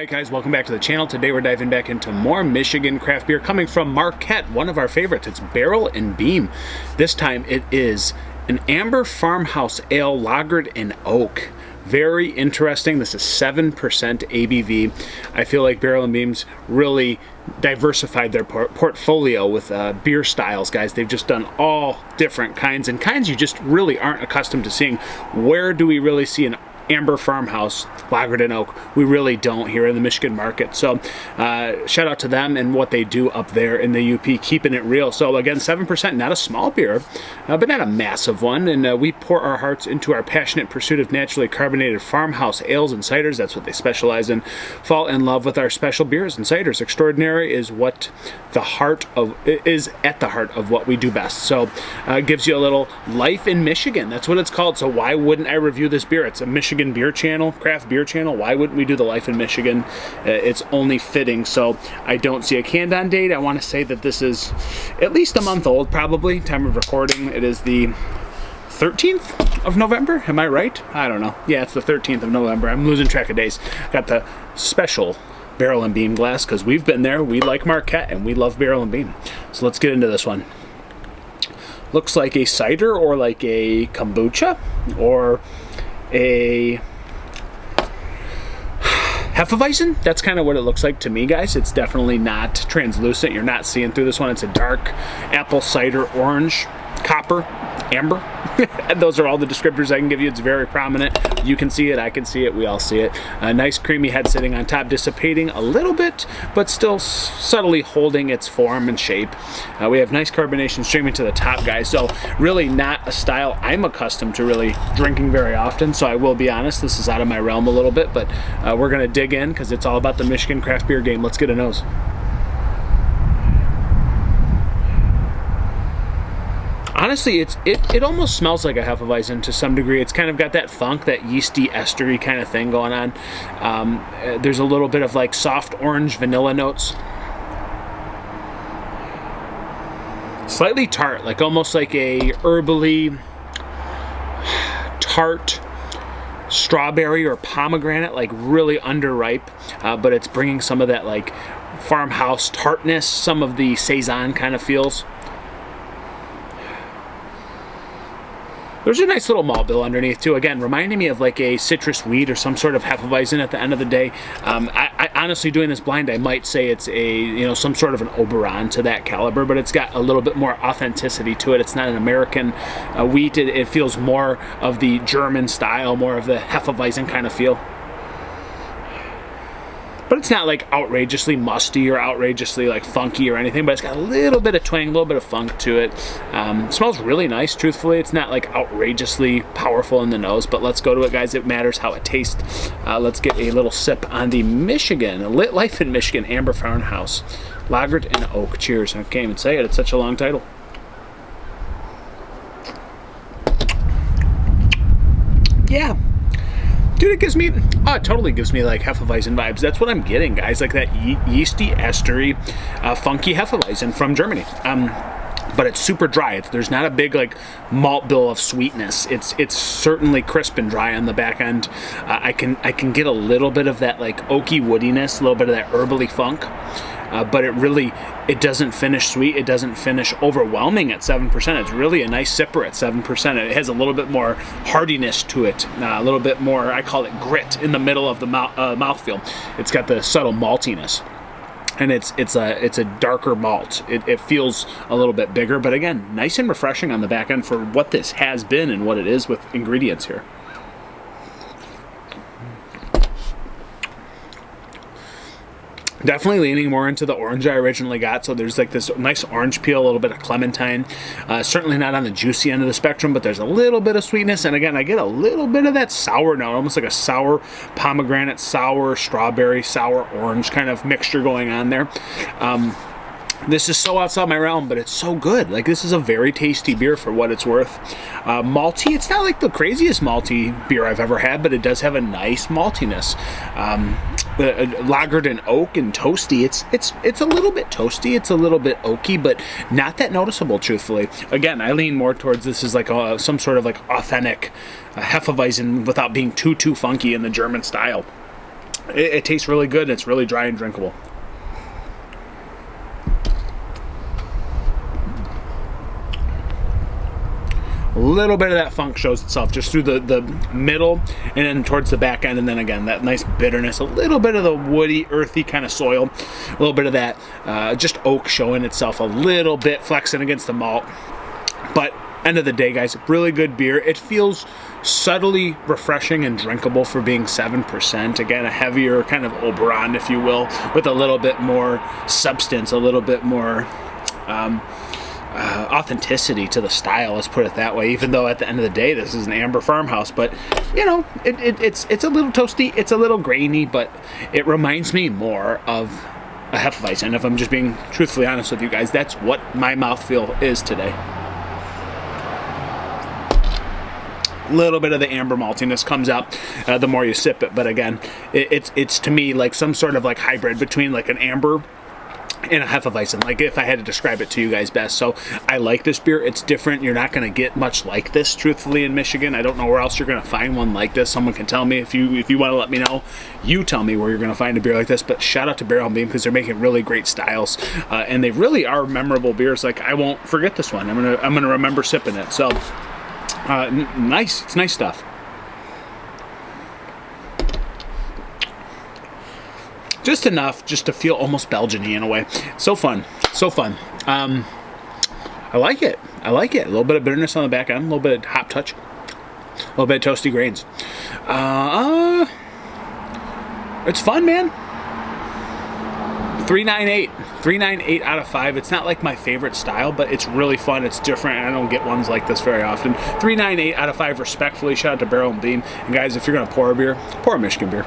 Alright guys, welcome back to the channel. Today we're diving back into more Michigan craft beer coming from Marquette, one of our favorites. It's Barrel and Beam. This time it is an amber farmhouse ale lagered in oak. Very interesting. This is 7% ABV. I feel like Barrel and Beam's really diversified their portfolio with beer styles, guys. They've just done all different kinds, and kinds you just really aren't accustomed to seeing. Where do we really see an amber farmhouse lagered in oak? We really don't here in the Michigan market. So shout out to them and what they do up there in the UP, keeping it real. So again, 7%, not a small beer, but not a massive one. And we pour our hearts into our passionate pursuit of naturally carbonated farmhouse ales and ciders. That's what they specialize in. Fall in love with our special beers and ciders. Extraordinary is what the heart of is at the heart of what we do best. So it gives you a little life in Michigan. That's what it's called. So why wouldn't I review this beer? It's a Michigan beer channel, craft beer channel. Why wouldn't we do the life in Michigan? It's only fitting. So I don't see a canned on date. I want to say that this is at least a month old, probably time of recording. It is the 13th of November. Am I right? I don't know. Yeah, it's the 13th of November. I'm losing track of days. Got the special Barrel and Beam glass because we've been there. We like Marquette and we love Barrel and Beam. So let's get into this one. Looks like a cider or like a kombucha or a Hefeweizen. That's kind of what it looks like to me, guys. It's definitely not translucent. You're not seeing through this one. It's a dark apple cider, orange, copper, amber. And those are all the descriptors I can give you. It's very prominent. You can see it, I can see it, we all see it. A nice creamy head sitting on top, dissipating a little bit, but still subtly holding its form and shape. We have nice carbonation streaming to the top, guys. So really not a style I'm accustomed to really drinking very often. So I will be honest, this is out of my realm a little bit, but we're gonna dig in because it's all about the Michigan craft beer game. Let's get a nose. Honestly, it almost smells like a Hefeweizen to some degree. It's kind of got that funk, that yeasty, estery kind of thing going on. There's a little bit of like soft orange vanilla notes. Slightly tart, like almost like a herbally tart strawberry or pomegranate, like really underripe, but it's bringing some of that like farmhouse tartness, some of the saison kind of feels. There's a nice little malt bill underneath too. Again, reminding me of like a citrus wheat or some sort of Hefeweizen at the end of the day. I honestly, doing this blind, I might say it's a some sort of an Oberon to that caliber, but it's got a little bit more authenticity to it. It's not an American wheat. It feels more of the German style, more of the Hefeweizen kind of feel. But it's not like outrageously musty or outrageously like funky or anything, but it's got a little bit of twang, a little bit of funk to it. Smells really nice, truthfully. It's not like outrageously powerful in the nose, but let's go to it, guys. It matters how it tastes. Let's get a little sip on the Michigan, Lit Life in Michigan Amber Farmhouse Lagered in Oak. Cheers. I can't even say it. It's such a long title. Yeah. Dude, it totally gives me like Hefeweizen vibes. That's what I'm getting, guys. Like that yeasty, estery, funky Hefeweizen from Germany. But it's super dry. There's not a big like malt bill of sweetness. It's certainly crisp and dry on the back end. I can get a little bit of that like oaky woodiness, a little bit of that herbally funk. But it doesn't finish sweet. It doesn't finish overwhelming at 7%. It's really a nice sipper at 7%. It has a little bit more hardiness to it, a little bit more, I call it grit in the middle of the mouthfeel. It's got the subtle maltiness. And it's a darker malt. It feels a little bit bigger, but again, nice and refreshing on the back end for what this has been and what it is with ingredients here. Definitely leaning more into the orange I originally got, so there's like this nice orange peel, a little bit of clementine. Certainly not on the juicy end of the spectrum, but there's a little bit of sweetness, and again, I get a little bit of that sour note, almost like a sour pomegranate, sour strawberry, sour orange kind of mixture going on there. This is so outside my realm, but it's so good. Like, this is a very tasty beer for what it's worth. Malty, it's not like the craziest malty beer I've ever had, but it does have a nice maltiness. Lagered in oak and toasty. It's a little bit toasty. It's a little bit oaky, but not that noticeable, truthfully. Again, I lean more towards this is like some sort of like authentic Hefeweizen without being too funky in the German style. It tastes really good, and it's really dry and drinkable. A little bit of that funk shows itself just through the middle and then towards the back end, and then again that nice bitterness, a little bit of the woody, earthy kind of soil, a little bit of that just oak showing itself a little bit, flexing against the malt. But end of the day, guys, really good beer. It feels subtly refreshing and drinkable for being 7%. Again, a heavier kind of Oberon, if you will, with a little bit more substance, a little bit more authenticity to the style, let's put it that way, even though at the end of the day this is an amber farmhouse. But you know, it's a little toasty, it's a little grainy, but it reminds me more of a Hefeweizen. If I'm just being truthfully honest with you guys, that's what my mouthfeel is today. A little bit of the amber maltiness comes out the more you sip it, but again, it's to me like some sort of like hybrid between like an amber and a Hefeweizen, like if I had to describe it to you guys best. So I like this beer. It's different. You're not going to get much like this, truthfully, in Michigan. I don't know where else you're going to find one like this. Someone can tell me if you want to let me know. You tell me where you're going to find a beer like this. But shout out to Barrel and Beam because they're making really great styles, and they really are memorable beers. Like I won't forget this one. I'm gonna remember sipping it. So nice. It's nice stuff. Just enough just to feel almost Belgian-y in a way. So fun. So fun. I like it. I like it. A little bit of bitterness on the back end. A little bit of hop touch. A little bit of toasty grains. It's fun, man. 398. 398 out of 5. It's not like my favorite style, but it's really fun. It's different, and I don't get ones like this very often. 398 out of 5 respectfully. Shout out to Barrel and Beam. And guys, if you're going to pour a beer, pour a Michigan beer.